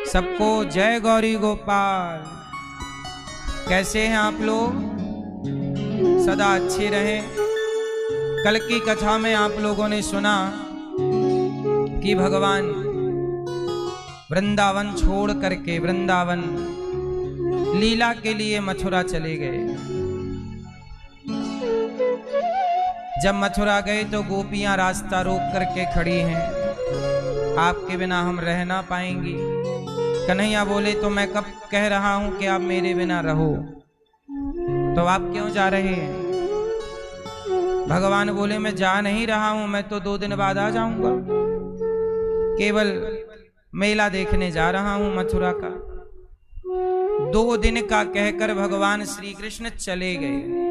सबको जय गौरी गोपाल। कैसे हैं आप लोग? सदा अच्छे रहें। कल की कथा में आप लोगों ने सुना कि भगवान वृंदावन छोड़ करके वृंदावन लीला के लिए मथुरा चले गए। जब मथुरा गए तो गोपियां रास्ता रोक करके खड़ी हैं, आपके बिना हम रह ना पाएंगी। कन्हैया बोले तो मैं कब कह रहा हूं कि आप मेरे बिना रहो, तो आप क्यों जा रहे हैं? भगवान बोले मैं जा नहीं रहा हूं, मैं तो 2 दिन बाद आ जाऊंगा, केवल मेला देखने जा रहा हूं मथुरा का। 2 दिन का कहकर भगवान श्री कृष्ण चले गए।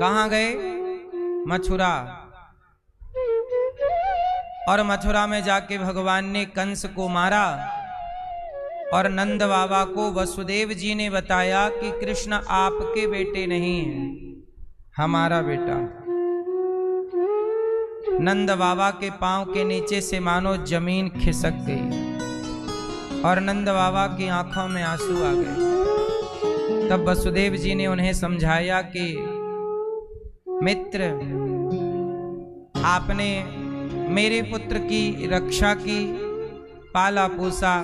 कहां गए? मथुरा। और मथुरा में जाके भगवान ने कंस को मारा और नंद बाबा को वसुदेव जी ने बताया कि कृष्ण आपके बेटे नहीं हैं, हमारा बेटा। नंद बाबा के पांव के नीचे से मानो जमीन खिसक गई और नंद बाबा की आंखों में आंसू आ गए। तब वसुदेव जी ने उन्हें समझाया कि मित्र, आपने मेरे पुत्र की रक्षा की, पाला पोसा,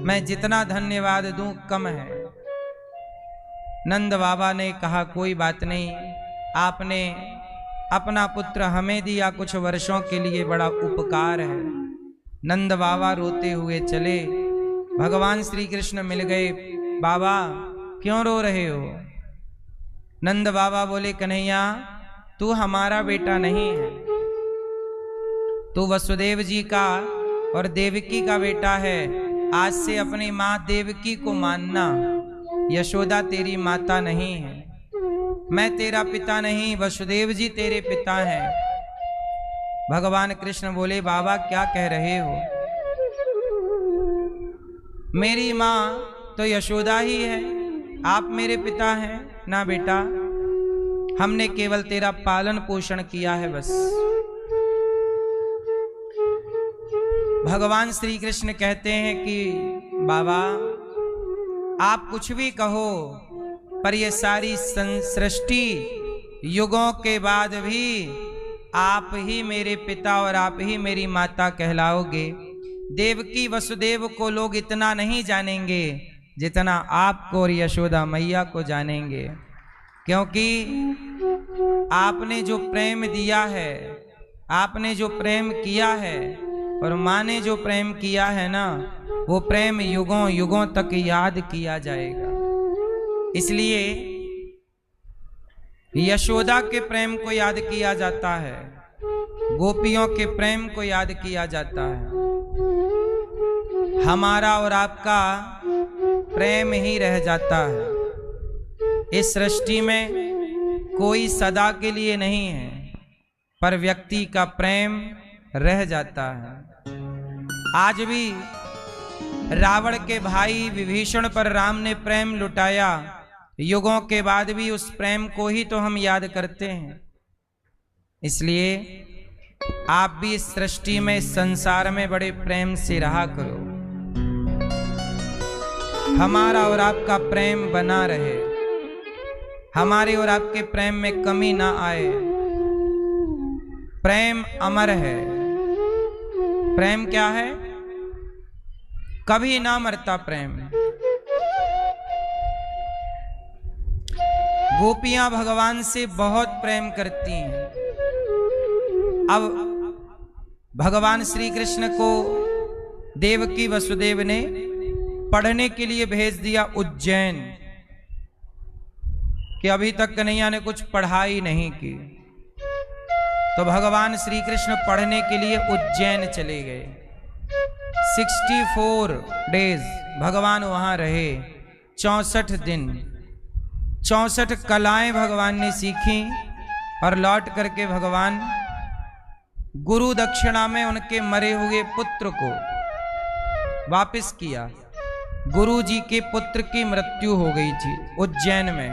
मैं जितना धन्यवाद दूं कम है। नंद बाबा ने कहा कोई बात नहीं, आपने अपना पुत्र हमें दिया कुछ वर्षों के लिए, बड़ा उपकार है। नंद बाबा रोते हुए चले। भगवान श्री कृष्ण मिल गए। बाबा क्यों रो रहे हो? नंद बाबा बोले कन्हैया तू हमारा बेटा नहीं है, तू वसुदेव जी का और देवकी का बेटा है। आज से अपनी माँ देवकी को मानना, यशोदा तेरी माता नहीं है, मैं तेरा पिता नहीं, वसुदेव जी तेरे पिता हैं। भगवान कृष्ण बोले बाबा क्या कह रहे हो? मेरी माँ तो यशोदा ही है, आप मेरे पिता हैं ना बेटा, हमने केवल तेरा पालन पोषण किया है बस। भगवान श्री कृष्ण कहते हैं कि बाबा आप कुछ भी कहो, पर ये सारी सृष्टि युगों के बाद भी आप ही मेरे पिता और आप ही मेरी माता कहलाओगे। देवकी वसुदेव को लोग इतना नहीं जानेंगे जितना आपको और यशोदा मैया को जानेंगे, क्योंकि आपने जो प्रेम दिया है, आपने जो प्रेम किया है और माँ ने जो प्रेम किया है ना, वो प्रेम युगों युगों तक याद किया जाएगा। इसलिए यशोदा के प्रेम को याद किया जाता है, गोपियों के प्रेम को याद किया जाता है। हमारा और आपका प्रेम ही रह जाता है। इस सृष्टि में कोई सदा के लिए नहीं है, पर व्यक्ति का प्रेम रह जाता है। आज भी रावण के भाई विभीषण पर राम ने प्रेम लुटाया, युगों के बाद भी उस प्रेम को ही तो हम याद करते हैं। इसलिए आप भी इस सृष्टि में, संसार में बड़े प्रेम से रहा करो, हमारा और आपका प्रेम बना रहे, हमारे और आपके प्रेम में कमी ना आए। प्रेम अमर है। प्रेम क्या है? कभी ना मरता प्रेम। गोपियां भगवान से बहुत प्रेम करती हैं। अब भगवान श्री कृष्ण को देवकी वसुदेव ने पढ़ने के लिए भेज दिया उज्जैन, कि अभी तक कन्हैया ने कुछ पढ़ाई नहीं की। तो भगवान श्री कृष्ण पढ़ने के लिए उज्जैन चले गए। 64 डेज भगवान वहां रहे, 64 दिन, 64 कलाएं भगवान ने सीखी और लौट करके भगवान गुरु दक्षिणा में उनके मरे हुए पुत्र को वापस किया। गुरु जी के पुत्र की मृत्यु हो गई थी उज्जैन में।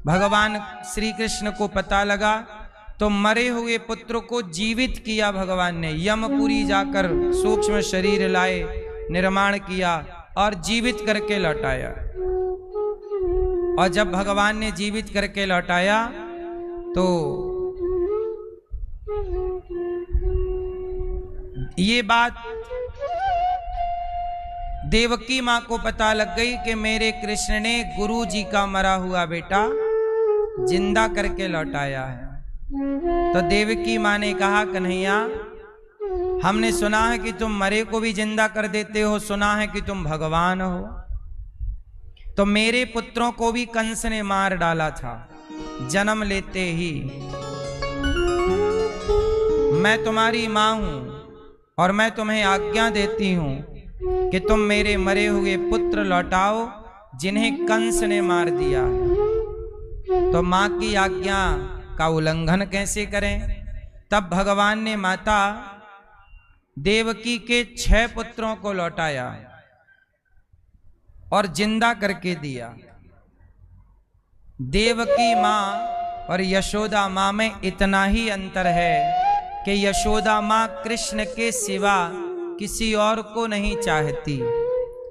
भगवान श्री कृष्ण को पता लगा तो मरे हुए पुत्र को जीवित किया भगवान ने। यमपुरी जाकर सूक्ष्म शरीर लाए निर्माण किया और जीवित करके लौटाया। और जब भगवान ने जीवित करके लौटाया तो ये बात देवकी माँ को पता लग गई कि मेरे कृष्ण ने गुरु जी का मरा हुआ बेटा जिंदा करके लौटाया है। तो देवकी माँ ने कहा, कन्हैया हमने सुना है कि तुम मरे को भी जिंदा कर देते हो, सुना है कि तुम भगवान हो। तो मेरे पुत्रों को भी कंस ने मार डाला था जन्म लेते ही। मैं तुम्हारी मां हूं और मैं तुम्हें आज्ञा देती हूं कि तुम मेरे मरे हुए पुत्र लौटाओ जिन्हें कंस ने मार दिया। तो मां की आज्ञा का उल्लंघन कैसे करें? तब भगवान ने माता देवकी के 6 पुत्रों को लौटाया और जिंदा करके दिया। देवकी मां और यशोदा मां में इतना ही अंतर है कि यशोदा मां कृष्ण के सिवा किसी और को नहीं चाहती,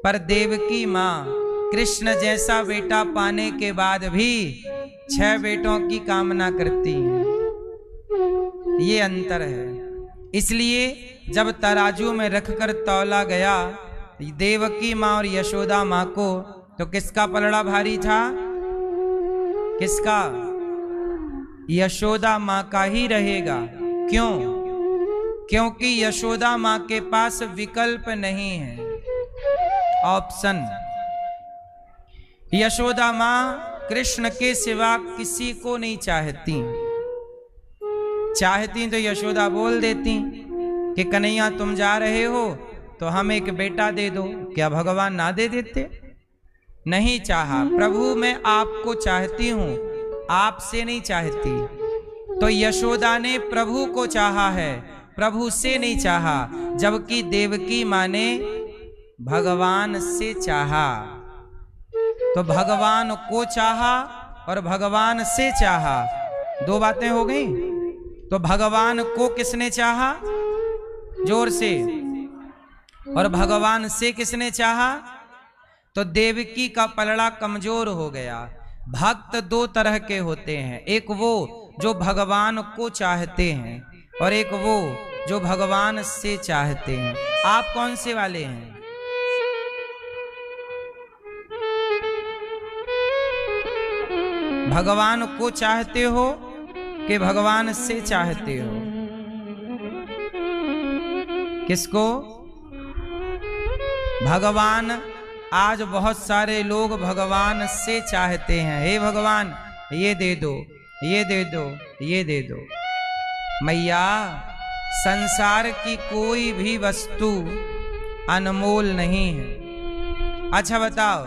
पर देवकी मां कृष्ण जैसा बेटा पाने के बाद भी 6 बेटों की कामना करती हैं। ये अंतर है। इसलिए जब तराजू में रखकर तौला गया देवकी मां और यशोदा मां को, तो किसका पलड़ा भारी था? किसका? यशोदा मां का ही रहेगा। क्यों? क्योंकि यशोदा मां के पास विकल्प नहीं है, ऑप्शन। यशोदा मां कृष्ण के सिवा किसी को नहीं चाहती। चाहती तो यशोदा बोल देती कि कन्हैया तुम जा रहे हो तो हम एक बेटा दे दो। क्या भगवान ना दे देते? नहीं चाहा। प्रभु मैं आपको चाहती हूं, आपसे नहीं चाहती। तो यशोदा ने प्रभु को चाहा है, प्रभु से नहीं चाहा। जबकि देवकी मां ने भगवान से चाहा। तो भगवान को चाहा और भगवान से चाहा, 2 बातें हो गई। तो भगवान को किसने चाहा? जोर से। और भगवान से किसने चाहा? तो देवकी का पलड़ा कमजोर हो गया। भक्त 2 तरह के होते हैं, एक वो जो भगवान को चाहते हैं और एक वो जो भगवान से चाहते हैं। आप कौन से वाले हैं? भगवान को चाहते हो कि भगवान से चाहते हो? किसको? भगवान। आज बहुत सारे लोग भगवान से चाहते हैं, हे भगवान ये दे दो, ये दे दो, ये दे दो। मैया संसार की कोई भी वस्तु अनमोल नहीं है। अच्छा बताओ,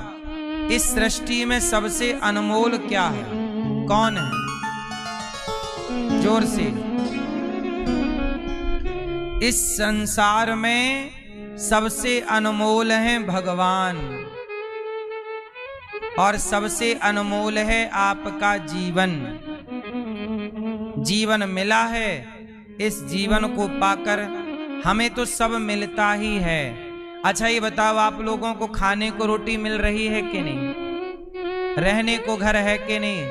इस सृष्टि में सबसे अनमोल क्या है? कौन है? जोर से। इस संसार में सबसे अनमोल है भगवान और सबसे अनमोल है आपका जीवन। जीवन मिला है, इस जीवन को पाकर हमें तो सब मिलता ही है। अच्छा ये बताओ, आप लोगों को खाने को रोटी मिल रही है कि नहीं? रहने को घर है कि नहीं?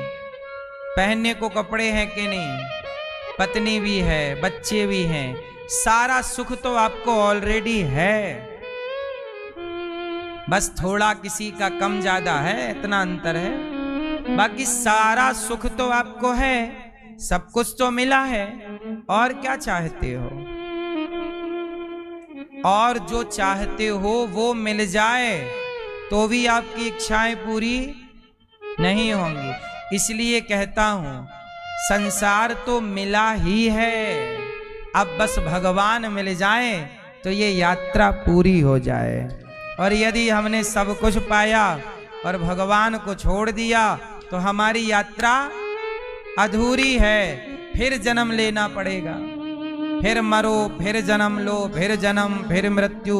पहनने को कपड़े हैं कि नहीं? पत्नी भी है, बच्चे भी हैं, सारा सुख तो आपको ऑलरेडी है। बस थोड़ा किसी का कम ज्यादा है, इतना अंतर है। बाकी सारा सुख तो आपको है, सब कुछ तो मिला है। और क्या चाहते हो? और जो चाहते हो वो मिल जाए तो भी आपकी इच्छाएं पूरी नहीं होंगी। इसलिए कहता हूं, संसार तो मिला ही है, अब बस भगवान मिल जाए तो ये यात्रा पूरी हो जाए। और यदि हमने सब कुछ पाया और भगवान को छोड़ दिया तो हमारी यात्रा अधूरी है। फिर जन्म लेना पड़ेगा, फिर मरो, फिर जन्म लो, फिर जन्म, फिर मृत्यु,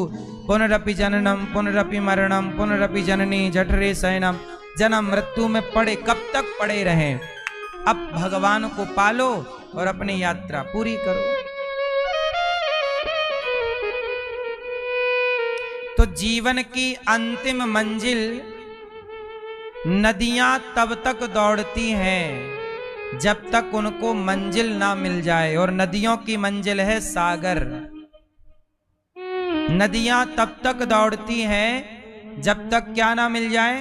पुनरपि जननम पुनरपि मरणम पुनरपि जननी जठरे शयनम। जन्म मृत्यु में पड़े, कब तक पड़े रहें? अब भगवान को पालो और अपनी यात्रा पूरी करो। तो तो जीवन की अंतिम मंजिल नदियां तब तक दौड़ती हैं जब तक उनको मंजिल ना मिल जाए, और नदियों की मंजिल है सागर। नदियां तब तक दौड़ती हैं जब तक क्या ना मिल जाए,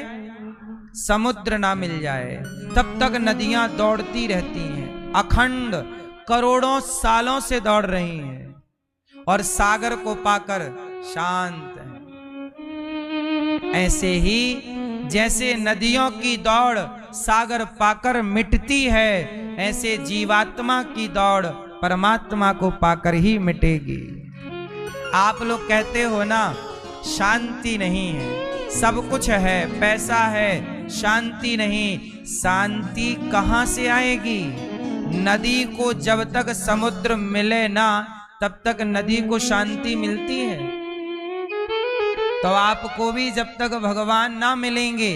समुद्र ना मिल जाए, तब तक नदियां दौड़ती रहती हैं, अखंड करोड़ों सालों से दौड़ रही हैं और सागर को पाकर शांत है। ऐसे ही जैसे नदियों की दौड़ सागर पाकर मिटती है, ऐसे जीवात्मा की दौड़ परमात्मा को पाकर ही मिटेगी। आप लोग कहते हो ना शांति नहीं है, सब कुछ है, पैसा है, शांति नहीं। शांति कहां से आएगी? नदी को जब तक समुद्र मिले ना तब तक नदी को शांति मिलती है। तो आपको भी जब तक भगवान ना मिलेंगे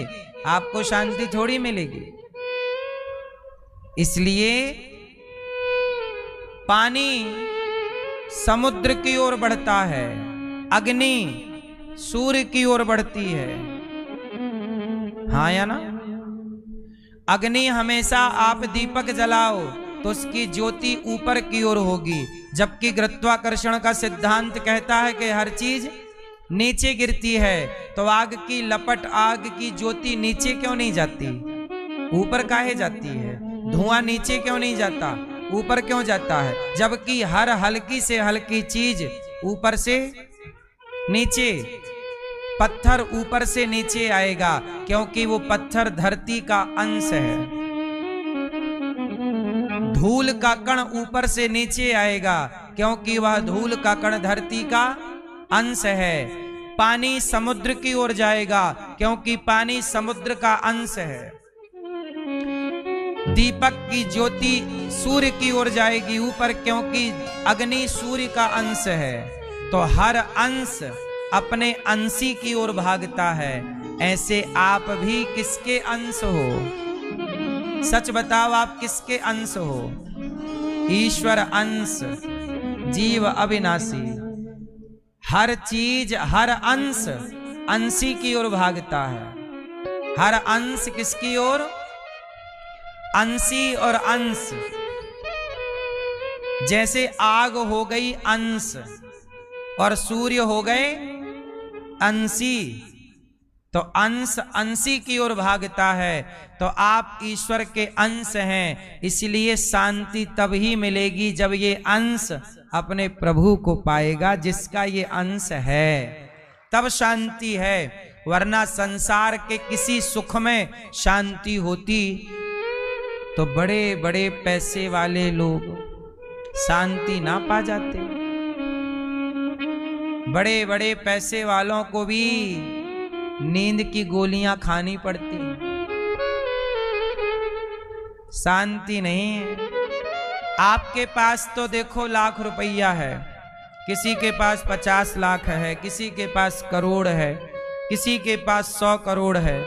आपको शांति थोड़ी मिलेगी। इसलिए पानी समुद्र की ओर बढ़ता है, अग्नि सूर्य की ओर बढ़ती है, हाँ या ना? अग्नि हमेशा आप दीपक जलाओ तो उसकी ज्योति ऊपर की ओर होगी, जबकि गुरुत्वाकर्षण का सिद्धांत कहता है कि हर चीज नीचे गिरती है। तो आग की लपट, आग की ज्योति नीचे क्यों नहीं जाती, ऊपर काहे जाती है? धुआं नीचे क्यों नहीं जाता, ऊपर क्यों जाता है? जबकि हर हल्की से हल्की चीज ऊपर से नीचे, पत्थर ऊपर से नीचे आएगा क्योंकि वो पत्थर धरती का अंश है। धूल का कण ऊपर से नीचे आएगा क्योंकि वह धूल का कण धरती का अंश है। पानी समुद्र की ओर जाएगा क्योंकि पानी समुद्र का अंश है। दीपक की ज्योति सूर्य की ओर जाएगी ऊपर क्योंकि अग्नि सूर्य का अंश है। तो हर अंश अपने अंशी की ओर भागता है। ऐसे आप भी किसके अंश हो? सच बताओ, आप किसके अंश हो? ईश्वर अंश, जीव अविनाशी। हर चीज, हर अंश अंशी की ओर भागता है। हर अंश किसकी ओर? अंशी और अंश। जैसे आग हो गई अंश और सूर्य हो गए अंशी, तो अंश अंशी की ओर भागता है। तो आप ईश्वर के अंश हैं, इसलिए शांति तब ही मिलेगी जब ये अंश अपने प्रभु को पाएगा जिसका ये अंश है, तब शांति है। वरना संसार के किसी सुख में शांति होती तो बड़े बड़े पैसे वाले लोग शांति ना पा जाते। बड़े बड़े पैसे वालों को भी नींद की गोलियां खानी पड़ती, शांति नहीं है। आपके पास तो देखो लाख रुपया है, किसी के पास 50 लाख है, किसी के पास करोड़ है, किसी के पास 100 करोड़ है।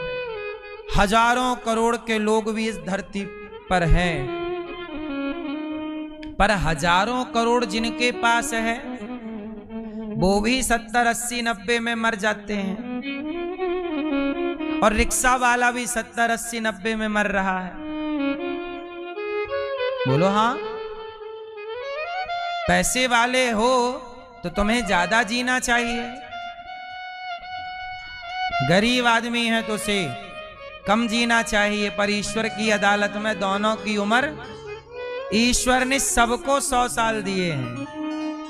हजारों करोड़ के लोग भी इस धरती पर हैं, पर हजारों करोड़ जिनके पास है वो भी 70, 80, 90 में मर जाते हैं। और रिक्शा वाला भी 70, 80, 90 में मर रहा है। बोलो हाँ? पैसे वाले हो तो तुम्हें ज्यादा जीना चाहिए, गरीब आदमी है तो उसे कम जीना चाहिए। पर ईश्वर की अदालत में दोनों की उम्र, ईश्वर ने सबको 100 साल दिए हैं।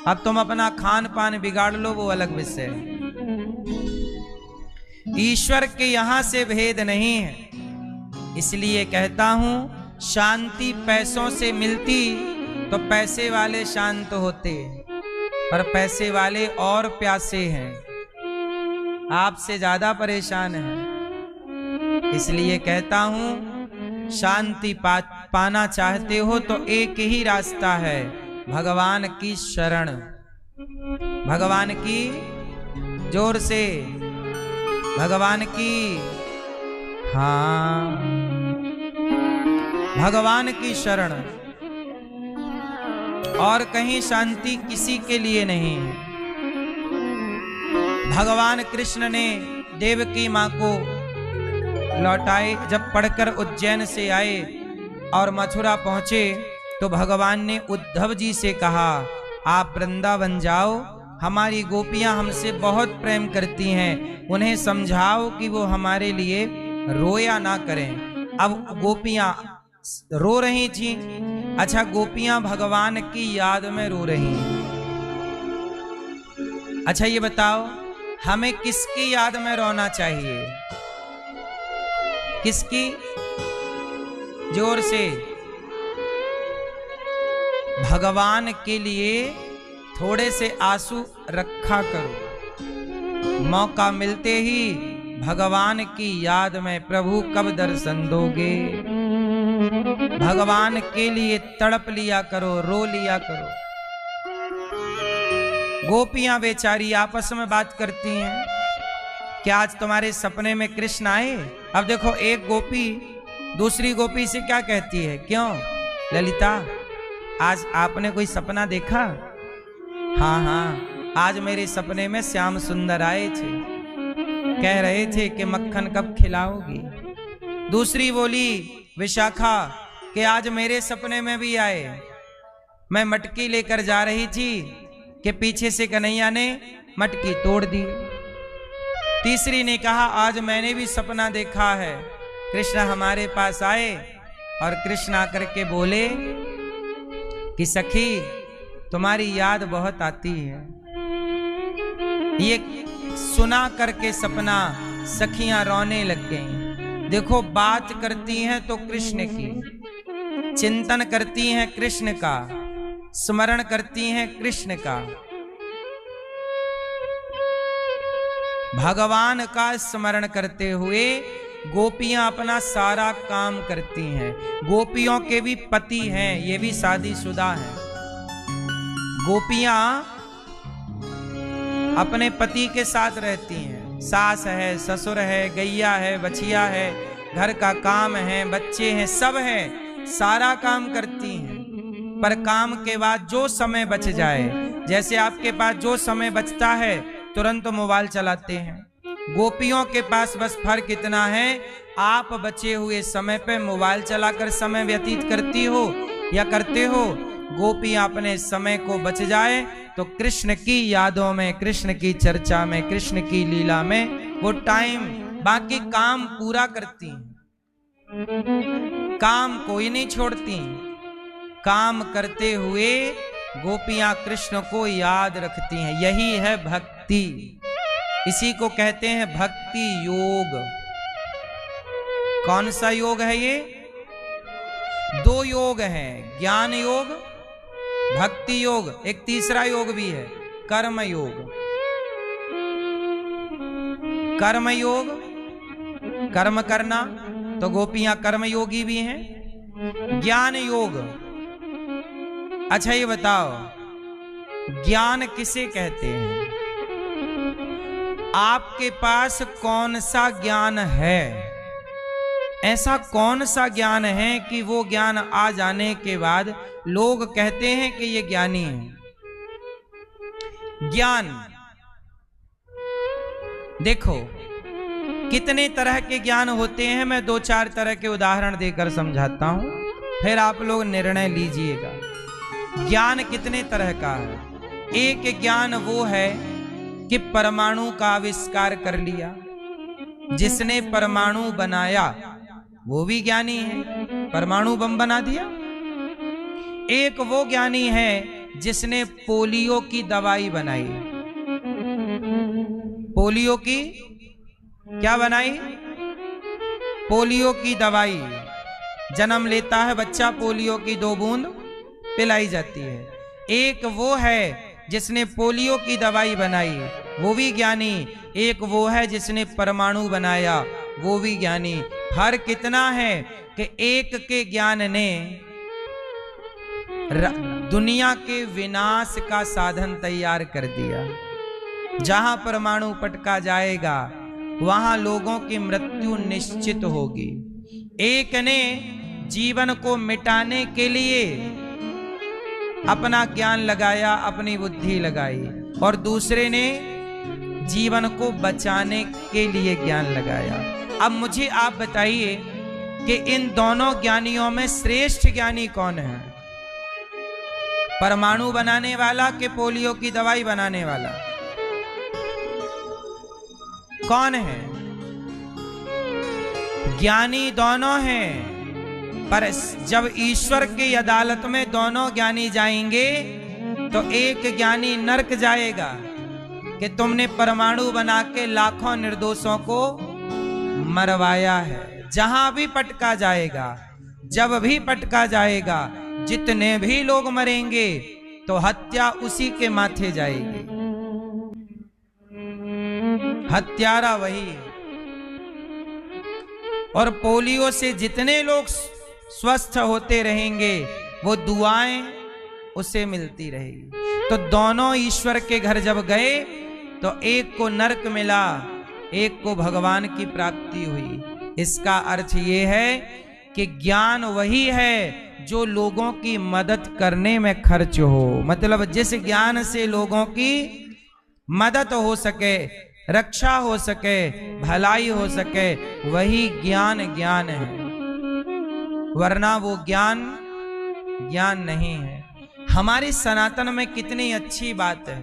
अब तुम अपना खान पान बिगाड़ लो वो अलग विषय है। ईश्वर के यहां से भेद नहीं है। इसलिए कहता हूं, शांति पैसों से मिलती तो पैसे वाले शांत होते, पर पैसे वाले और प्यासे हैं, आपसे ज्यादा परेशान हैं। इसलिए कहता हूं, शांति पाना चाहते हो तो एक ही रास्ता है, भगवान की शरण। भगवान की, जोर से, भगवान की, हाँ, भगवान की शरण। और कहीं शांति किसी के लिए नहीं है। भगवान कृष्ण ने देवकी माँ को लौटाए। जब पढ़कर उज्जैन से आए और मथुरा पहुंचे तो भगवान ने उद्धव जी से कहा, आप वृंदावन जाओ, हमारी गोपियां हमसे बहुत प्रेम करती हैं, उन्हें समझाओ कि वो हमारे लिए रोया ना करें। अब गोपियां रो रही थी। अच्छा, गोपियां भगवान की याद में रो रही हैं। अच्छा ये बताओ, हमें किसकी याद में रोना चाहिए? किसकी? जोर से। भगवान के लिए थोड़े से आंसू रखा करो। मौका मिलते ही भगवान की याद में, प्रभु कब दर्शन दोगे, भगवान के लिए तड़प लिया करो, रो लिया करो। गोपियां बेचारी आपस में बात करती हैं, क्या आज तुम्हारे सपने में कृष्ण आए? अब देखो, एक गोपी दूसरी गोपी से क्या कहती है, क्यों ललिता, आज आपने कोई सपना देखा? हाँ हाँ, आज मेरे सपने में श्याम सुंदर आए थे, कह रहे थे कि मक्खन कब खिलाओगी। दूसरी बोली विशाखा कि आज मेरे सपने में भी आए, मैं मटकी लेकर जा रही थी कि पीछे से कन्हैया ने मटकी तोड़ दी। तीसरी ने कहा, आज मैंने भी सपना देखा है, कृष्ण हमारे पास आए और कृष्ण आकर के बोले कि सखी तुम्हारी याद बहुत आती है। ये सुना करके सपना सखियां रोने लग गईं। देखो, बात करती हैं तो कृष्ण की, चिंतन करती हैं कृष्ण का, स्मरण करती हैं कृष्ण का, भगवान का स्मरण करते हुए गोपियां अपना सारा काम करती हैं। गोपियों के भी पति हैं, ये भी शादीशुदा हैं। गोपियां अपने पति के साथ रहती हैं, सास है, ससुर है, गैया है, बछिया है, घर का काम है, बच्चे हैं, सब है, सारा काम करती हैं। पर काम के बाद जो समय बच जाए, जैसे आपके पास जो समय बचता है तुरंत मोबाइल चलाते हैं, गोपियों के पास बस फर्क इतना है, आप बचे हुए समय पे मोबाइल चलाकर समय व्यतीत करती हो या करते हो, गोपियां अपने समय को बच जाए तो कृष्ण की यादों में, कृष्ण की चर्चा में, कृष्ण की लीला में वो टाइम, बाकी काम पूरा करती हैं। काम कोई नहीं छोड़ती, काम करते हुए गोपियां कृष्ण को याद रखती हैं। यही है भक्ति, इसी को कहते हैं भक्ति योग। कौन सा योग है ये? दो योग हैं, ज्ञान योग, भक्ति योग, एक तीसरा योग भी है, कर्म योग। कर्म योग, कर्म करना, तो गोपियां कर्म योगी भी हैं। ज्ञान योग, अच्छा ये बताओ, ज्ञान किसे कहते हैं? आपके पास कौन सा ज्ञान है? ऐसा कौन सा ज्ञान है कि वो ज्ञान आ जाने के बाद लोग कहते हैं कि ये ज्ञानी है? ज्ञान देखो कितने तरह के ज्ञान होते हैं, मैं दो चार तरह के उदाहरण देकर समझाता हूं, फिर आप लोग निर्णय लीजिएगा। ज्ञान कितने तरह का है? एक ज्ञान वो है कि परमाणु का आविष्कार कर लिया, जिसने परमाणु बनाया वो भी ज्ञानी है, परमाणु बम बना दिया। एक वो ज्ञानी है जिसने पोलियो की दवाई बनाई। पोलियो की क्या बनाई? पोलियो की दवाई। जन्म लेता है बच्चा, पोलियो की 2 बूंद पिलाई जाती है। एक वो है जिसने पोलियो की दवाई बनाई, वो भी ज्ञानी। एक वो है जिसने परमाणु बनाया, वो भी ज्ञानी। फर्क कितना है कि एक के ज्ञान ने दुनिया के विनाश का साधन तैयार कर दिया। जहां परमाणु पटका जाएगा वहां लोगों की मृत्यु निश्चित होगी। एक ने जीवन को मिटाने के लिए अपना ज्ञान लगाया, अपनी बुद्धि लगाई, और दूसरे ने जीवन को बचाने के लिए ज्ञान लगाया। अब मुझे आप बताइए कि इन दोनों ज्ञानियों में श्रेष्ठ ज्ञानी कौन है? परमाणु बनाने वाला कि पोलियो की दवाई बनाने वाला? कौन है? ज्ञानी दोनों हैं, पर जब ईश्वर की अदालत में दोनों ज्ञानी जाएंगे तो एक ज्ञानी नरक जाएगा कि तुमने परमाणु बना के लाखों निर्दोषों को मरवाया है। जहां भी पटका जाएगा, जब भी पटका जाएगा, जितने भी लोग मरेंगे तो हत्या उसी के माथे जाएगी। हत्यारा वही है। और पोलियो से जितने लोग स्वस्थ होते रहेंगे वो दुआएं उसे मिलती रहेगी। तो दोनों ईश्वर के घर जब गए तो एक को नरक मिला, एक को भगवान की प्राप्ति हुई। इसका अर्थ ये है कि ज्ञान वही है जो लोगों की मदद करने में खर्च हो। मतलब जिस ज्ञान से लोगों की मदद हो सके, रक्षा हो सके, भलाई हो सके, वही ज्ञान ज्ञान है, वरना वो ज्ञान ज्ञान नहीं है। हमारे सनातन में कितनी अच्छी बात है।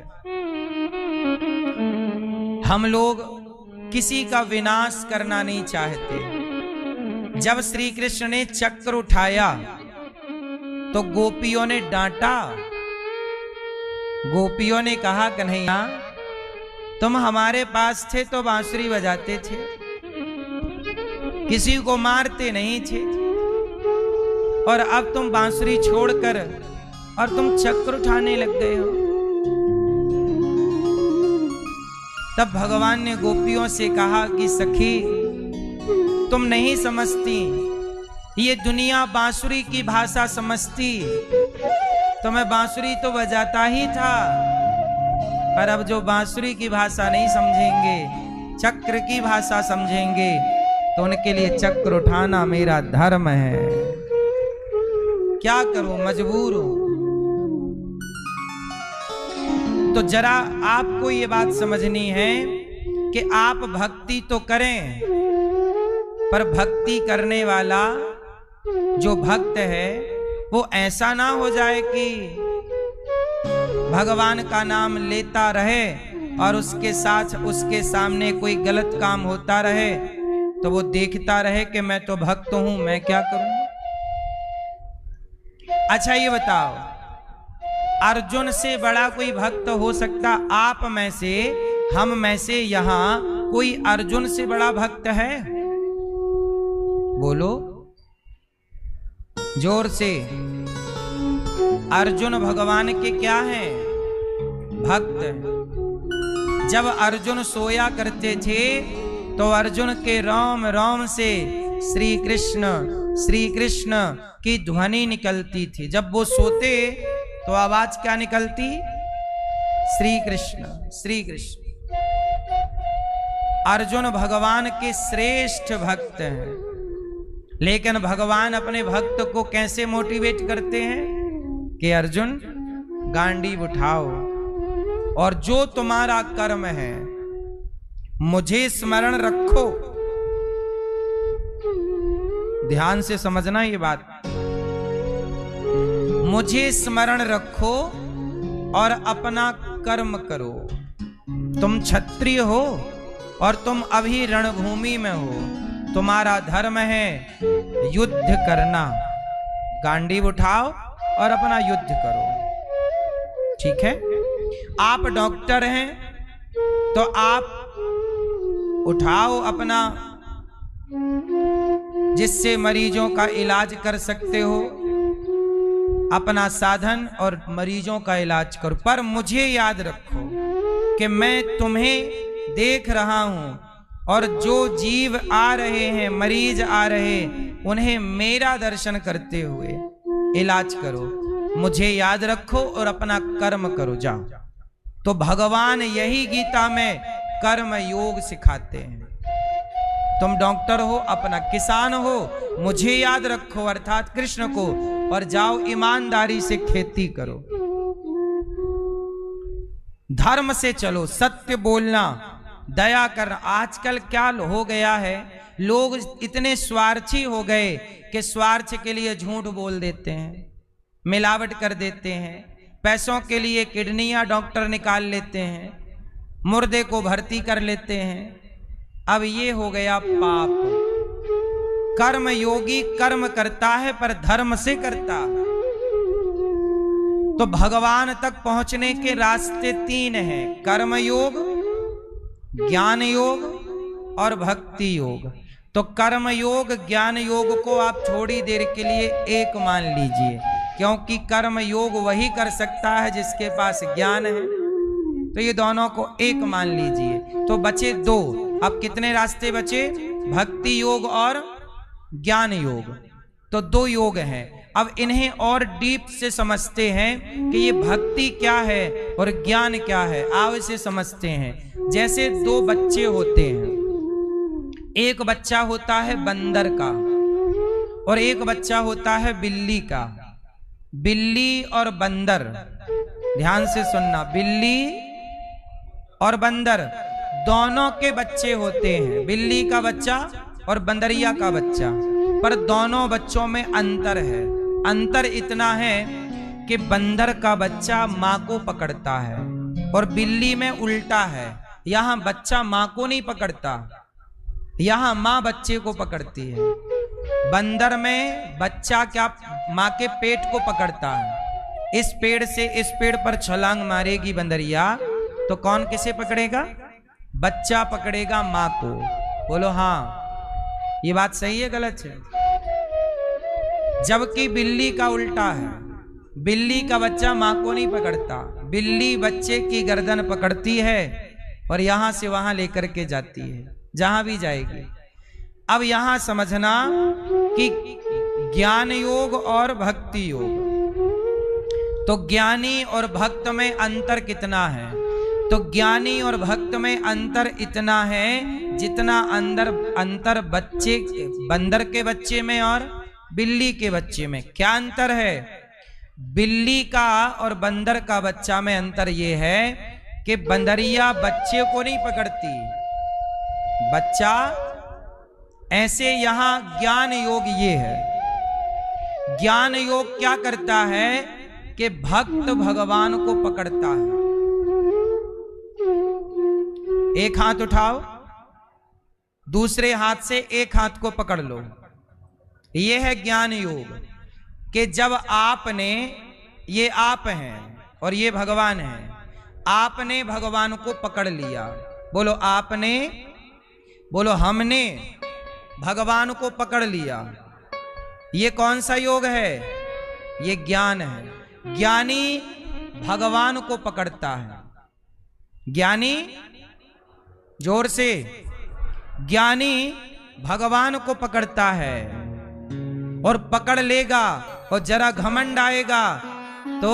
हम लोग किसी का विनाश करना नहीं चाहते। जब श्री कृष्ण ने चक्र उठाया तो गोपियों ने डांटा। गोपियों ने कहा, कन्हैया तुम हमारे पास थे तो बांसुरी बजाते थे, किसी को मारते नहीं थे, और अब तुम बांसुरी छोड़कर और तुम चक्र उठाने लग गए हो। तब भगवान ने गोपियों से कहा कि सखी तुम नहीं समझती, ये दुनिया बांसुरी की भाषा समझती, तो मैं बांसुरी तो बजाता ही था, पर अब जो बांसुरी की भाषा नहीं समझेंगे, चक्र की भाषा समझेंगे, तो उनके लिए चक्र उठाना मेरा धर्म है। क्या करूं, मजबूर हूं। तो जरा आपको ये बात समझनी है कि आप भक्ति तो करें, पर भक्ति करने वाला जो भक्त है वो ऐसा ना हो जाए कि भगवान का नाम लेता रहे और उसके साथ उसके सामने कोई गलत काम होता रहे तो वो देखता रहे कि मैं तो भक्त हूं, मैं क्या करूं। अच्छा ये बताओ, अर्जुन से बड़ा कोई भक्त हो सकता? आप में से, हम में से यहां कोई अर्जुन से बड़ा भक्त है? बोलो जोर से। अर्जुन भगवान के क्या हैं? भक्त। जब अर्जुन सोया करते थे तो अर्जुन के रोम रोम से श्री कृष्ण की ध्वनि निकलती थी। जब वो सोते तो आवाज क्या निकलती? श्री कृष्ण। अर्जुन भगवान के श्रेष्ठ भक्त हैं। लेकिन भगवान अपने भक्त को कैसे मोटिवेट करते हैं कि अर्जुन गांडीव उठाओ और जो तुम्हारा कर्म है मुझे स्मरण रखो। ध्यान से समझना ये बात, मुझे स्मरण रखो और अपना कर्म करो। तुम क्षत्रिय हो और तुम अभी रणभूमि में हो, तुम्हारा धर्म है युद्ध करना। गांडीव उठाओ और अपना युद्ध करो, ठीक है। आप डॉक्टर हैं तो आप उठाओ अपना, जिससे मरीजों का इलाज कर सकते हो, अपना साधन और मरीजों का इलाज करो। पर मुझे याद रखो कि मैं तुम्हें देख रहा हूं और जो जीव आ रहे हैं, मरीज आ रहे, उन्हें मेरा दर्शन करते हुए इलाज करो। मुझे याद रखो और अपना कर्म करो, जाओ। तो भगवान यही गीता में कर्म योग सिखाते हैं। तुम डॉक्टर हो, अपना किसान हो, मुझे याद रखो अर्थात कृष्ण को, और जाओ ईमानदारी से खेती करो, धर्म से चलो, सत्य बोलना, दया कर। आजकल क्या हो गया है, लोग इतने स्वार्थी हो गए कि स्वार्थ के लिए झूठ बोल देते हैं, मिलावट कर देते हैं, पैसों के लिए किडनियां डॉक्टर निकाल लेते हैं, मुर्दे को भर्ती कर लेते हैं। अब ये हो गया पाप। कर्म योगी कर्म करता है पर धर्म से करता है। तो भगवान तक पहुंचने के रास्ते 3 हैं, कर्म योग, ज्ञान योग और भक्ति योग। तो कर्म योग ज्ञान योग को आप थोड़ी देर के लिए एक मान लीजिए, क्योंकि कर्म योग वही कर सकता है जिसके पास ज्ञान है। तो ये दोनों को एक मान लीजिए। तो बचे 2। अब कितने रास्ते बचे? भक्ति योग और ज्ञान योग। तो 2 योग हैं। अब इन्हें और डीप से समझते हैं कि ये भक्ति क्या है और ज्ञान क्या है। आओ इसे समझते हैं। जैसे 2 बच्चे होते हैं, एक बच्चा होता है बंदर का और एक बच्चा होता है बिल्ली का। बिल्ली और बंदर, ध्यान से सुनना, बिल्ली और बंदर दोनों के बच्चे होते हैं, बिल्ली का बच्चा और बंदरिया का बच्चा। पर दोनों बच्चों में अंतर है। अंतर इतना है कि बंदर का बच्चा माँ को पकड़ता है और बिल्ली में उल्टा है। यहाँ बच्चा माँ को नहीं पकड़ता, यहाँ माँ बच्चे को पकड़ती है। बंदर में बच्चा क्या माँ के पेट को पकड़ता है। इस पेड़ से इस पेड़ पर छलांग मारेगी बंदरिया तो कौन किसे पकड़ेगा? बच्चा पकड़ेगा माँ को। बोलो हाँ, ये बात सही है गलत है? जबकि बिल्ली का उल्टा है, बिल्ली का बच्चा माँ को नहीं पकड़ता, बिल्ली बच्चे की गर्दन पकड़ती है और यहां से वहां लेकर के जाती है, जहां भी जाएगी। अब यहां समझना कि ज्ञान योग और भक्ति योग, तो ज्ञानी और भक्त में अंतर कितना है? तो ज्ञानी और भक्त में अंतर इतना है जितना अंतर बच्चे बंदर के बच्चे में और बिल्ली के बच्चे में। क्या अंतर है? बिल्ली का और बंदर का बच्चा में अंतर यह है कि बंदरिया बच्चे को नहीं पकड़ती, बच्चा ऐसे। यहां ज्ञान योग ये है, ज्ञान योग क्या करता है कि भक्त भगवान को पकड़ता है। एक हाथ उठाओ, दूसरे हाथ से एक हाथ को पकड़ लो। यह है ज्ञान योग कि जब आपने, ये आप हैं और ये भगवान हैं, आपने भगवान को पकड़ लिया। बोलो आपने, बोलो हमने भगवान को पकड़ लिया। ये कौन सा योग है? ये ज्ञान है। ज्ञानी भगवान को पकड़ता है। ज्ञानी, जोर से, ज्ञानी भगवान को पकड़ता है और पकड़ लेगा और जरा घमंड आएगा तो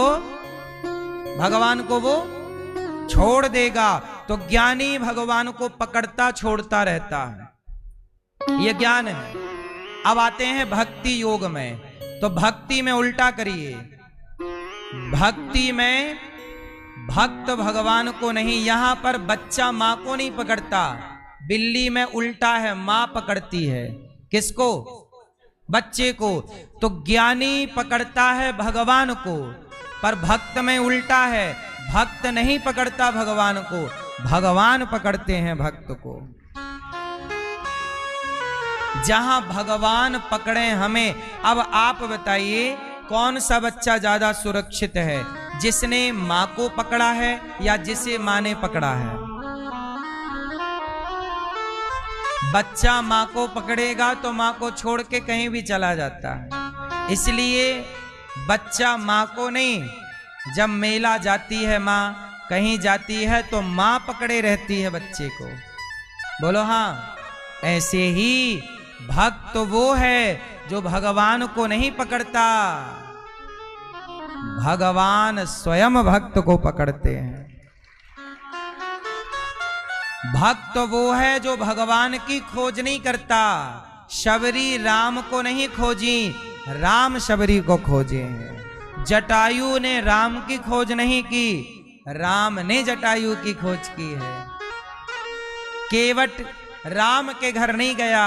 भगवान को वो छोड़ देगा। तो ज्ञानी भगवान को पकड़ता छोड़ता रहता है, ये ज्ञान है। अब आते हैं भक्ति योग में। तो भक्ति में उल्टा करिए, भक्ति में भक्त भगवान को नहीं, यहां पर बच्चा मां को नहीं पकड़ता, बिल्ली में उल्टा है, मां पकड़ती है। किसको? बच्चे को। तो ज्ञानी पकड़ता है भगवान को, पर भक्त में उल्टा है, भक्त नहीं पकड़ता भगवान को, भगवान पकड़ते हैं भक्त को। जहां भगवान पकड़े हमें। अब आप बताइए कौन सा बच्चा ज्यादा सुरक्षित है, जिसने मां को पकड़ा है या जिसे मां ने पकड़ा है? बच्चा मां को पकड़ेगा तो मां को छोड़ के कहीं भी चला जाता है, इसलिए बच्चा मां को नहीं, जब मेला जाती है मां, कहीं जाती है तो मां पकड़े रहती है बच्चे को। बोलो हाँ। ऐसे ही भक्त वो है जो भगवान को नहीं पकड़ता, भगवान स्वयं भक्त को पकड़ते हैं। भक्त वो है जो भगवान की खोज नहीं करता। शबरी राम को नहीं खोजी, राम शबरी को खोजे हैं। जटायु ने राम की खोज नहीं की, राम ने जटायु की खोज की है। केवट राम के घर नहीं गया,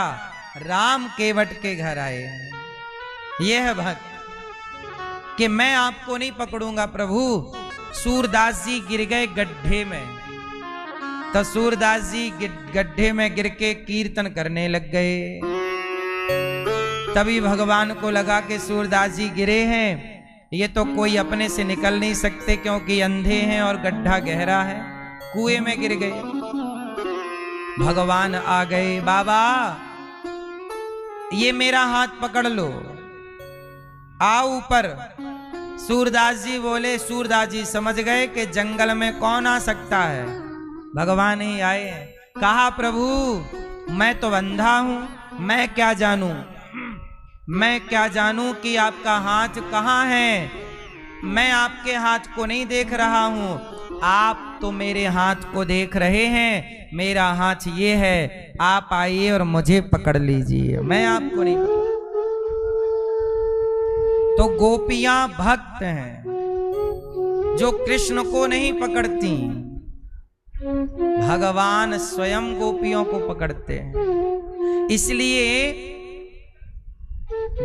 राम केवट के घर आए। यह है भक्त कि मैं आपको नहीं पकड़ूंगा प्रभु। सूरदास जी गिर गए गड्ढे में, तो सूरदास जी गड्ढे में गिर के कीर्तन करने लग गए। तभी भगवान को लगा कि सूरदास जी गिरे हैं, ये तो कोई अपने से निकल नहीं सकते क्योंकि अंधे हैं और गड्ढा गहरा है, कुएं में गिर गए। भगवान आ गए, बाबा ये मेरा हाथ पकड़ लो, आओ ऊपर। सूरदास जी बोले, सूरदास जी समझ गए कि जंगल में कौन आ सकता है, भगवान ही आए। कहा प्रभु मैं तो अंधा हूं, मैं क्या जानूं, मैं क्या जानूं कि आपका हाथ कहाँ है। मैं आपके हाथ को नहीं देख रहा हूं, आप तो मेरे हाथ को देख रहे हैं। मेरा हाथ ये है, आप आइए और मुझे पकड़ लीजिए, मैं आपको नहीं पकड़। तो गोपियां भक्त हैं जो कृष्ण को नहीं पकड़ती, भगवान स्वयं गोपियों को पकड़ते हैं। इसलिए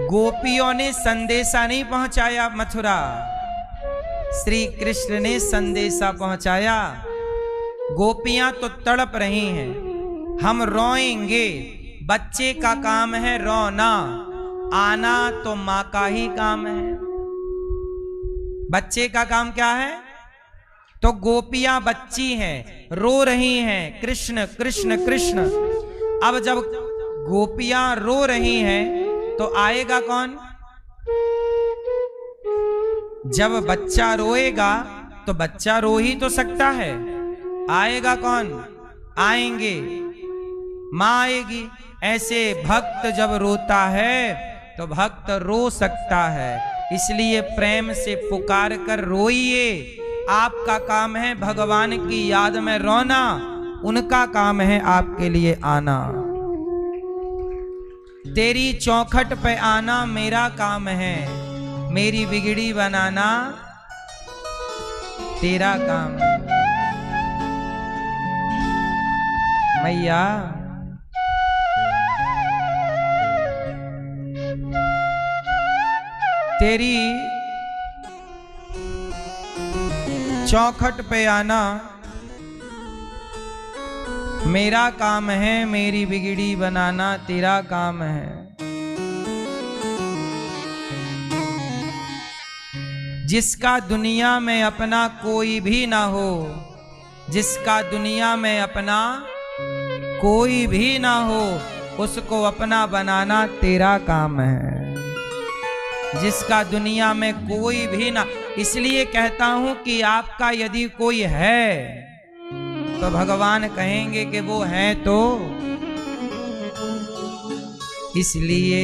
गोपियों ने संदेशा नहीं पहुंचाया मथुरा, श्री कृष्ण ने संदेशा पहुंचाया। गोपियां तो तड़प रही हैं, हम रोएंगे, बच्चे का काम है रोना, आना तो मां का ही काम है। बच्चे का काम क्या है? तो गोपियां बच्ची हैं, रो रही हैं, कृष्ण कृष्ण कृष्ण। अब जब गोपियां रो रही हैं तो आएगा कौन? जब बच्चा रोएगा तो बच्चा रो ही तो सकता है, आएगा कौन? आएंगे, मां आएगी। ऐसे भक्त जब रोता है तो भक्त रो सकता है, इसलिए प्रेम से पुकार कर रोइए। आपका काम है भगवान की याद में रोना, उनका काम है आपके लिए आना। तेरी चौखट पे आना मेरा काम है, मेरी बिगड़ी बनाना तेरा काम है। मैया तेरी चौखट पे आना मेरा काम है, मेरी बिगड़ी बनाना तेरा काम है। जिसका दुनिया में अपना कोई भी ना हो, जिसका दुनिया में अपना कोई भी ना हो, उसको अपना बनाना तेरा काम है। जिसका दुनिया में कोई भी ना, इसलिए कहता हूं कि आपका यदि कोई है तो भगवान कहेंगे कि वो है तो। इसलिए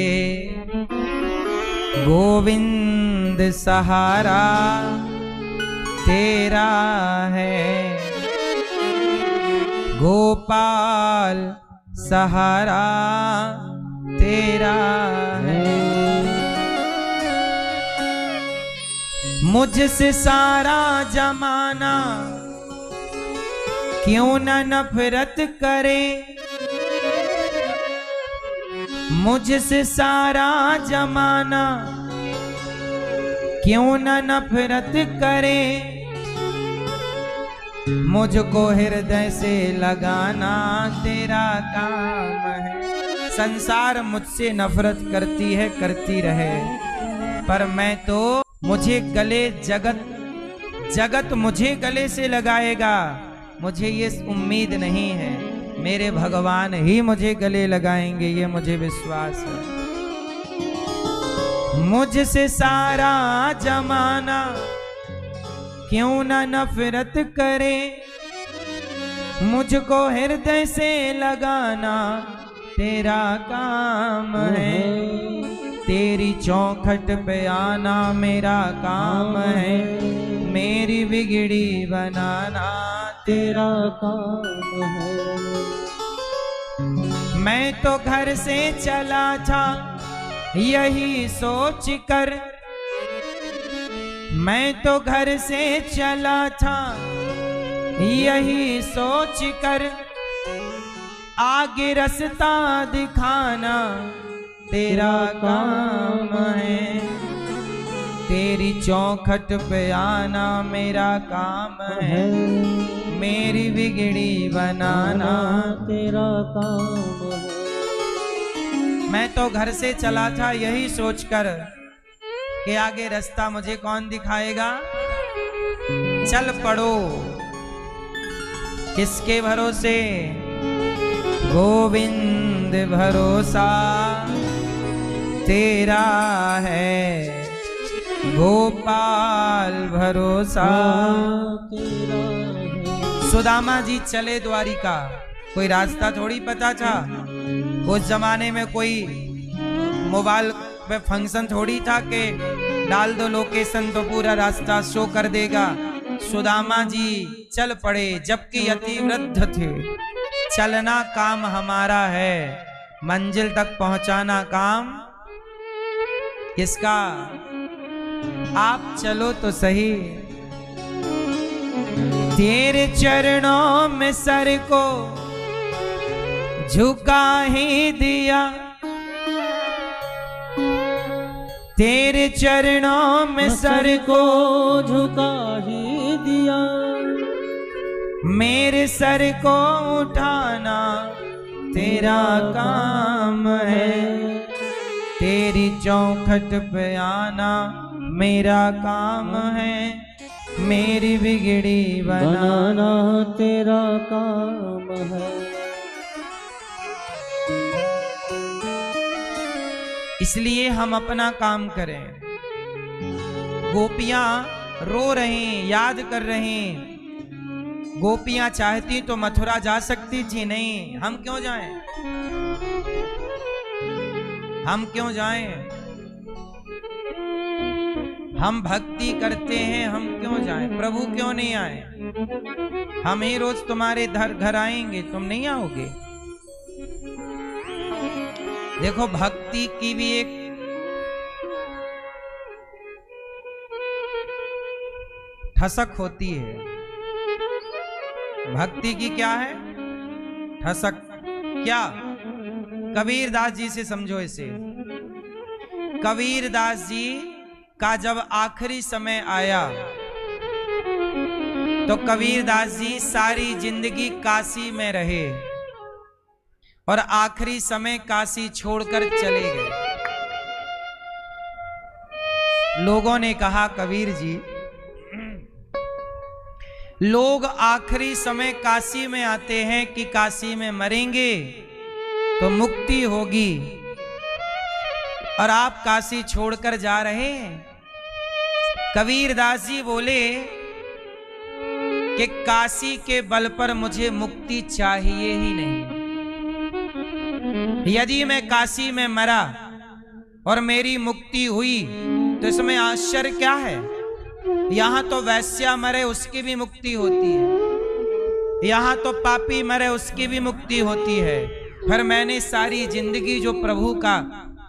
गोविंद सहारा तेरा है, गोपाल सहारा तेरा है। मुझसे सारा जमाना क्यों न नफरत करे, मुझसे सारा जमाना क्यों न नफरत करे। मुझको हृदय से लगाना तेरा काम है। संसार मुझसे नफरत करती है, करती रहे, पर मैं तो, मुझे गले जगत मुझे गले से लगाएगा, मुझे ये उम्मीद नहीं है, मेरे भगवान ही मुझे गले लगाएंगे, ये मुझे विश्वास है। मुझसे सारा जमाना क्यों न नफरत करे, मुझको हृदय से लगाना तेरा काम है। तेरी चौखट पे आना मेरा काम है, मेरी बिगड़ी बनाना तेरा काम है। मैं तो घर से चला था यही सोच कर, मैं तो घर से चला था यही सोच कर, आगे रास्ता दिखाना तेरा काम है, तेरी चौखट पे आना मेरा काम है, मेरी बिगड़ी बनाना तेरा काम है। मैं तो घर से चला था यही सोचकर कि आगे रास्ता मुझे कौन दिखाएगा। चल पड़ो किसके भरोसे, गोविंद भरोसा तेरा है, गोपाल भरोसा तेरा है। सुदामा जी चले द्वारिका, कोई रास्ता थोड़ी पता था। उस जमाने में कोई मोबाइल पे फंक्शन थोड़ी था कि डाल दो लोकेशन तो पूरा रास्ता शो कर देगा। सुदामा जी चल पड़े जबकि अति वृद्ध थे। चलना काम हमारा है, मंजिल तक पहुंचाना काम किसका। आप चलो तो सही, तेरे चरणों में सर को झुका ही दिया, तेरे चरणों में सर को झुका ही दिया, मेरे सर को उठाना तेरा काम है, तेरी चौखट पे आना मेरा काम है, मेरी बिगड़ी बनाना तेरा काम है। इसलिए हम अपना काम करें। गोपियां रो रही, याद कर रही। गोपियां चाहती तो मथुरा जा सकती थी, नहीं हम क्यों जाएं, हम क्यों जाएं। हम भक्ति करते हैं, हम क्यों जाएं, प्रभु क्यों नहीं आए। हम ही रोज तुम्हारे घर आएंगे, तुम नहीं आओगे। देखो भक्ति की भी एक ठसक होती है। भक्ति की क्या है ठसक, क्या। कबीरदास जी से समझो इसे। कबीरदास जी का जब आखिरी समय आया तो कबीरदास जी सारी जिंदगी काशी में रहे और आखिरी समय काशी छोड़कर चले गए। लोगों ने कहा कबीर जी, लोग आखिरी समय काशी में आते हैं कि काशी में मरेंगे तो मुक्ति होगी, और आप काशी छोड़कर जा रहे हैं। कबीरदास जी बोले कि काशी के बल पर मुझे मुक्ति चाहिए ही नहीं। यदि मैं काशी में मरा और मेरी मुक्ति हुई तो इसमें आश्चर्य क्या है। यहां तो वैश्या मरे उसकी भी मुक्ति होती है, यहां तो पापी मरे उसकी भी मुक्ति होती है। फिर मैंने सारी जिंदगी जो प्रभु का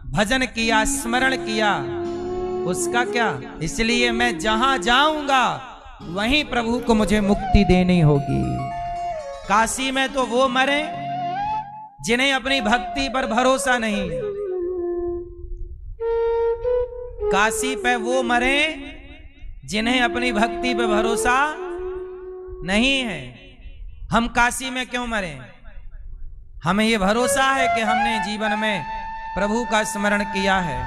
भजन किया, स्मरण किया, उसका क्या। इसलिए मैं जहां जाऊंगा वहीं प्रभु को मुझे मुक्ति देनी होगी। काशी में तो वो मरे जिन्हें अपनी भक्ति पर भरोसा नहीं, काशी पे वो मरे जिन्हें अपनी भक्ति पे भरोसा नहीं है। हम काशी में क्यों मरे, हमें ये भरोसा है कि हमने जीवन में प्रभु का स्मरण किया है,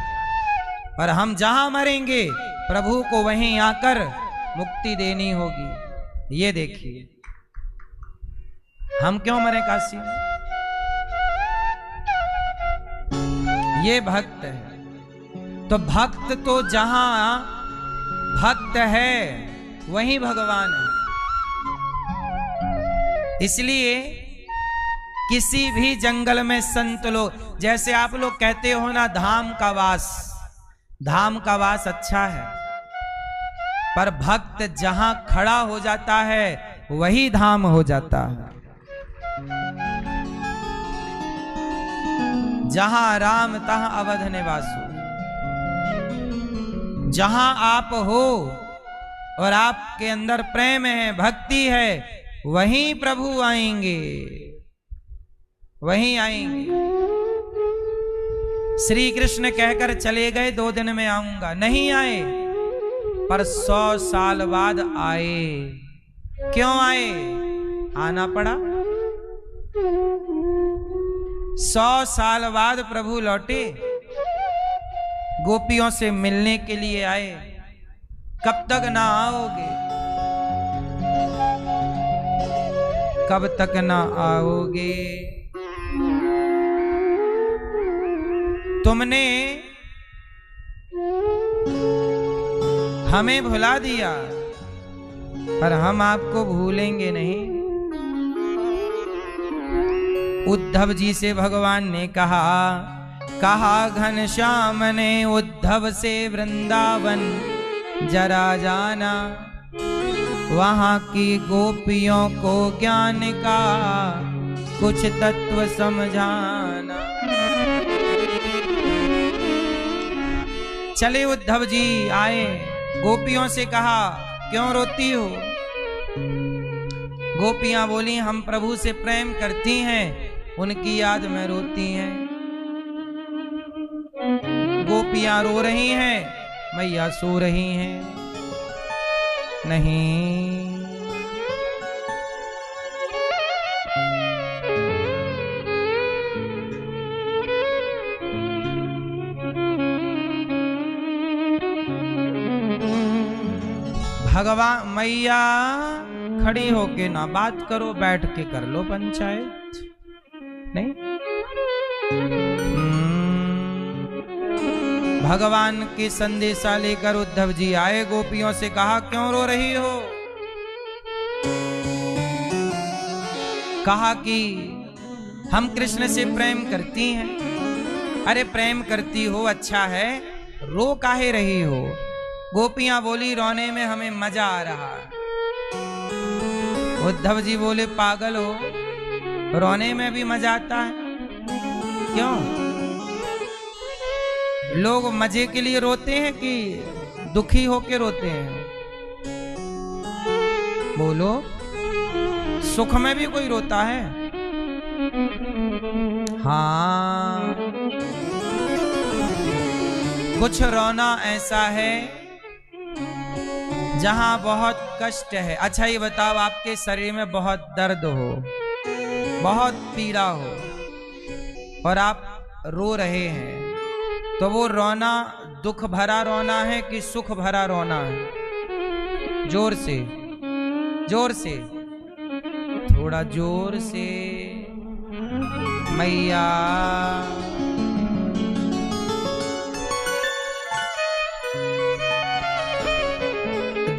और हम जहां मरेंगे प्रभु को वहीं आकर मुक्ति देनी होगी। ये देखिए हम क्यों मरे काशी में, ये भक्त है। तो भक्त तो जहां भक्त है वहीं भगवान है। इसलिए किसी भी जंगल में संत लोग, जैसे आप लोग कहते हो ना धाम का वास, धाम का वास अच्छा है, पर भक्त जहां खड़ा हो जाता है वही धाम हो जाता है। जहां राम तहां अवध निवासु, जहां आप हो और आपके अंदर प्रेम है, भक्ति है, वहीं प्रभु आएंगे। वहीं आएंगे। श्री कृष्ण कहकर चले गए 2 दिन में आऊंगा, नहीं आए, पर 100 साल बाद आए। क्यों आए? आना पड़ा। 100 साल बाद प्रभु लौटे, गोपियों से मिलने के लिए आए। कब तक ना आओगे? कब तक ना आओगे? तुमने हमें भुला दिया, पर हम आपको भूलेंगे नहीं। उद्धव जी से भगवान ने कहा घनश्याम ने उद्धव से वृंदावन जरा जाना, वहां की गोपियों को ज्ञान का कुछ तत्व समझाना। चले उद्धव जी आए, गोपियों से कहा क्यों रोती हो? गोपियां बोली हम प्रभु से प्रेम करती हैं, उनकी याद में रोती हैं। गोपियां रो रही हैं, मैया सो रही हैं। नहीं, भगवान मैया खड़ी होके ना बात करो, बैठ के कर लो पंचायत। नहीं, भगवान के संदेशा लेकर उद्धव जी आए, गोपियों से कहा क्यों रो रही हो? कहा कि हम कृष्ण से प्रेम करती हैं। अरे प्रेम करती हो अच्छा है, रो काहे रही हो? गोपियां बोली रोने में हमें मजा आ रहा है। उद्धव जी बोले पागल हो, रोने में भी मजा आता है? क्यों? लोग मजे के लिए रोते हैं कि दुखी होके रोते हैं? बोलो, सुख में भी कोई रोता है? हाँ, कुछ रोना ऐसा है जहां बहुत कष्ट है। अच्छा ये बताओ, आपके शरीर में बहुत दर्द हो, बहुत पीड़ा हो और आप रो रहे हैं, तो वो रोना दुख भरा रोना है कि सुख भरा रोना है? जोर से, जोर से, थोड़ा जोर से। मैया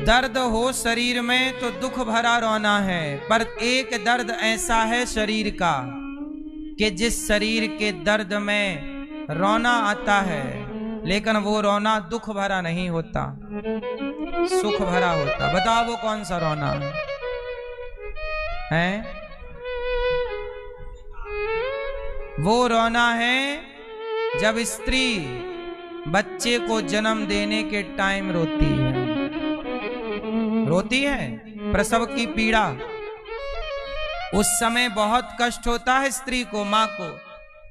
दर्द हो शरीर में तो दुख भरा रोना है, पर एक दर्द ऐसा है शरीर का कि जिस शरीर के दर्द में रोना आता है, लेकिन वो रोना दुख भरा नहीं होता, सुख भरा होता। बताओ वो कौन सा रोना है? वो रोना है जब स्त्री बच्चे को जन्म देने के टाइम रोती है। रोती है, प्रसव की पीड़ा, उस समय बहुत कष्ट होता है स्त्री को, मां को,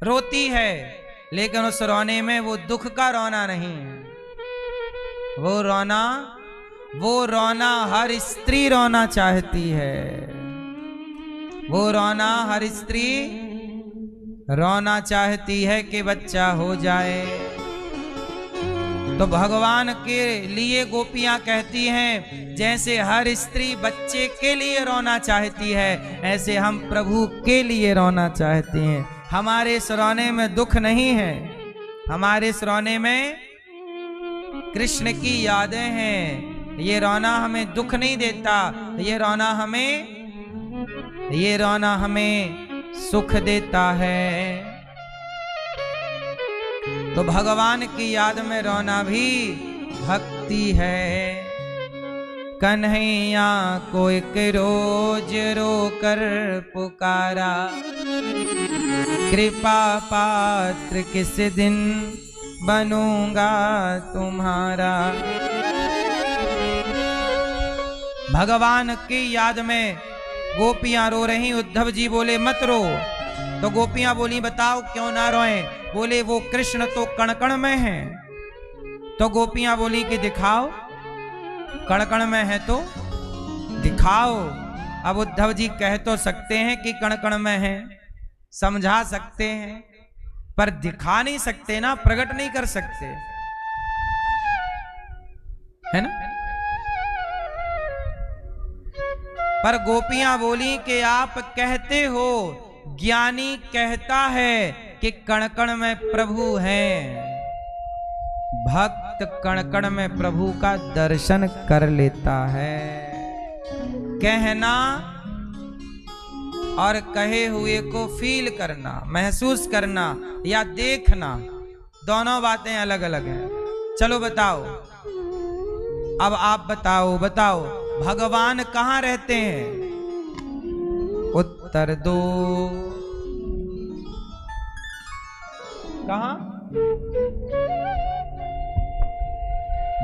रोती है, लेकिन उस रोने में वो दुख का रोना नहीं है। वो रोना हर स्त्री रोना चाहती है। वो रोना हर स्त्री रोना चाहती है कि बच्चा हो जाए। तो भगवान के लिए गोपियां कहती हैं जैसे हर स्त्री बच्चे के लिए रोना चाहती है, ऐसे हम प्रभु के लिए रोना चाहते हैं। हमारे इस रोने में दुख नहीं है, हमारे इस रोने में कृष्ण की यादें हैं। ये रोना हमें दुख नहीं देता, ये रोना हमें सुख देता है। तो भगवान की याद में रोना भी भक्ति है। कन्हैया को एक रोज रोकर पुकारा, कृपा पात्र किस दिन बनूंगा तुम्हारा। भगवान की याद में गोपियां रो रही। उद्धव जी बोले मत रो, तो गोपियां बोली बताओ क्यों ना रोएं? बोले वो कृष्ण तो कण कण में है। तो गोपियां बोली कि दिखाओ, कण कण में है तो दिखाओ। अब उद्धव जी कह तो सकते हैं कि कण कण में है, समझा सकते हैं, पर दिखा नहीं सकते ना, प्रकट नहीं कर सकते, है ना। पर गोपियां बोली कि आप कहते हो, ज्ञानी कहता है कि कण कण में प्रभु हैं। भक्त कण कण में प्रभु का दर्शन कर लेता है। कहना और कहे हुए को फील करना, महसूस करना या देखना, दोनों बातें अलग अलग हैं। चलो बताओ, अब आप बताओ, भगवान कहाँ रहते हैं? उत्तर दो। कहाँ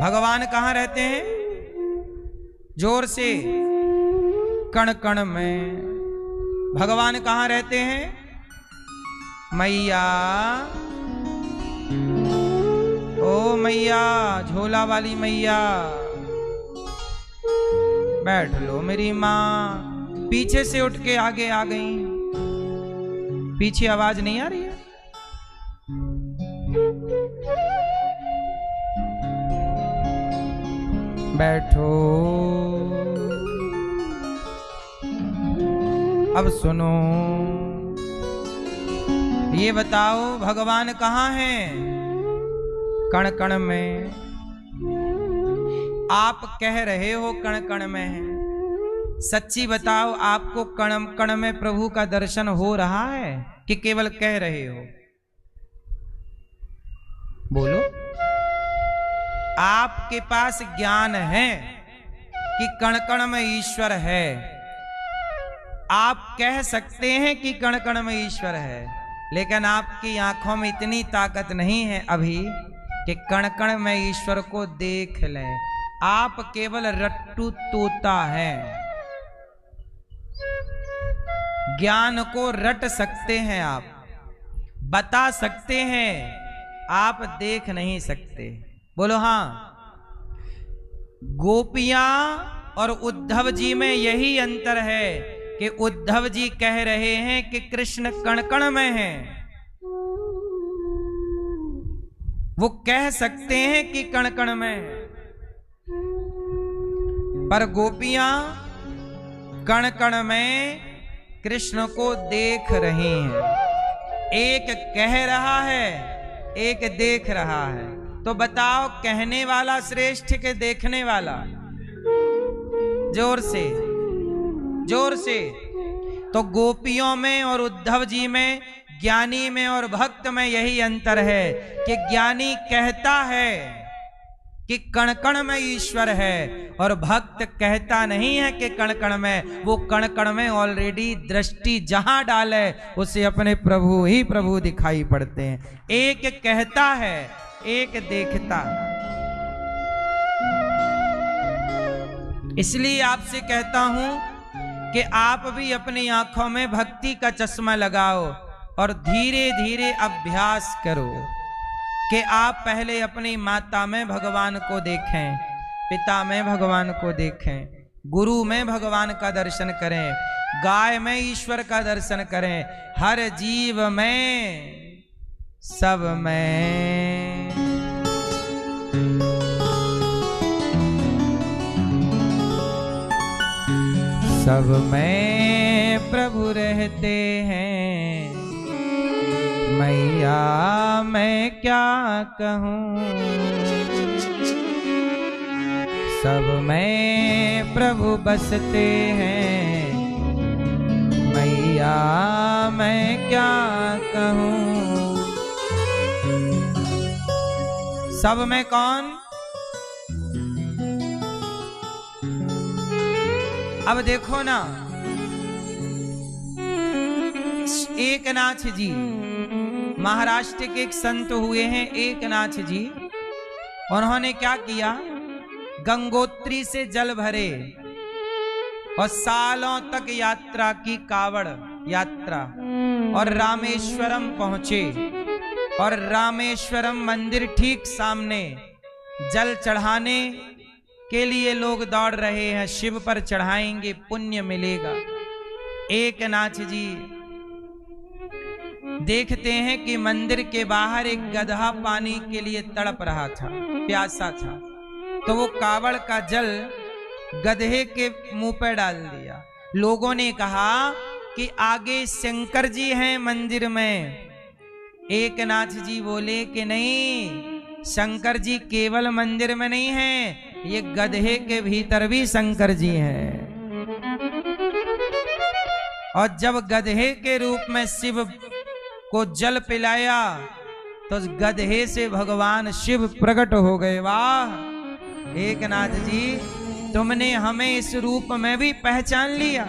भगवान कहाँ रहते हैं? जोर से। कण कण में। भगवान कहाँ रहते हैं? मैया, ओ मैया, झोला वाली मैया, बैठ लो मेरी माँ। पीछे से उठ के आगे आ गई। पीछे आवाज नहीं आ रही है? बैठो। अब सुनो, ये बताओ भगवान कहाँ हैं? कण कण में। आप कह रहे हो कण कण में है, सच्ची बताओ, आपको कण कण में प्रभु का दर्शन हो रहा है कि केवल कह रहे हो? बोलो। आपके पास ज्ञान है कि कण कण में ईश्वर है, आप कह सकते हैं कि कण कण में ईश्वर है, लेकिन आपकी आंखों में इतनी ताकत नहीं है अभी कि कण कण में ईश्वर को देख लें। आप केवल रट्टू तोता हैं। ज्ञान को रट सकते हैं, आप बता सकते हैं, आप देख नहीं सकते। बोलो हाँ। गोपियां और उद्धव जी में यही अंतर है कि उद्धव जी कह रहे हैं कि कृष्ण कण कण में हैं। वो कह सकते हैं कि कण कण में है, पर गोपियां कण कण में कृष्ण को देख रही हैं। एक कह रहा है, एक देख रहा है। तो बताओ, कहने वाला श्रेष्ठ के देखने वाला? जोर से, जोर से। तो गोपियों में और उद्धव जी में, ज्ञानी में और भक्त में यही अंतर है कि ज्ञानी कहता है कि कण कण में ईश्वर है, और भक्त कहता नहीं है कि कण कण में। वो कण कण में ऑलरेडी दृष्टि जहां डाले उसे अपने प्रभु ही प्रभु दिखाई पड़ते हैं। एक कहता है, एक देखता। इसलिए आपसे कहता हूं कि आप भी अपनी आंखों में भक्ति का चश्मा लगाओ और धीरे धीरे अभ्यास करो कि आप पहले अपनी माता में भगवान को देखें, पिता में भगवान को देखें, गुरु में भगवान का दर्शन करें, गाय में ईश्वर का दर्शन करें, हर जीव में, सब में। सब में प्रभु रहते हैं, मैया मैं क्या कहूँ। सब में प्रभु बसते हैं, मैया मैं क्या कहूँ। सब में कौन? अब देखो ना, एकनाथ जी महाराष्ट्र के एक संत हुए हैं, एकनाथ जी। उन्होंने क्या किया? गंगोत्री से जल भरे और सालों तक यात्रा की, कावड़ यात्रा, और रामेश्वरम पहुंचे। और रामेश्वरम मंदिर ठीक सामने, जल चढ़ाने के लिए लोग दौड़ रहे हैं, शिव पर चढ़ाएंगे पुण्य मिलेगा। एकनाथ जी देखते हैं कि मंदिर के बाहर एक गधा पानी के लिए तड़प रहा था, प्यासा था। तो वो कावड़ का जल गधे के मुंह पर डाल दिया। लोगों ने कहा कि आगे शंकर जी हैं मंदिर में। एकनाथ जी बोले कि नहीं, शंकर जी केवल मंदिर में नहीं हैं, ये गधे के भीतर भी शंकर जी हैं। और जब गधे के रूप में शिव को जल पिलाया तो गधे से भगवान शिव प्रकट हो गए। वाह एकनाथ जी, तुमने हमें इस रूप में भी पहचान लिया।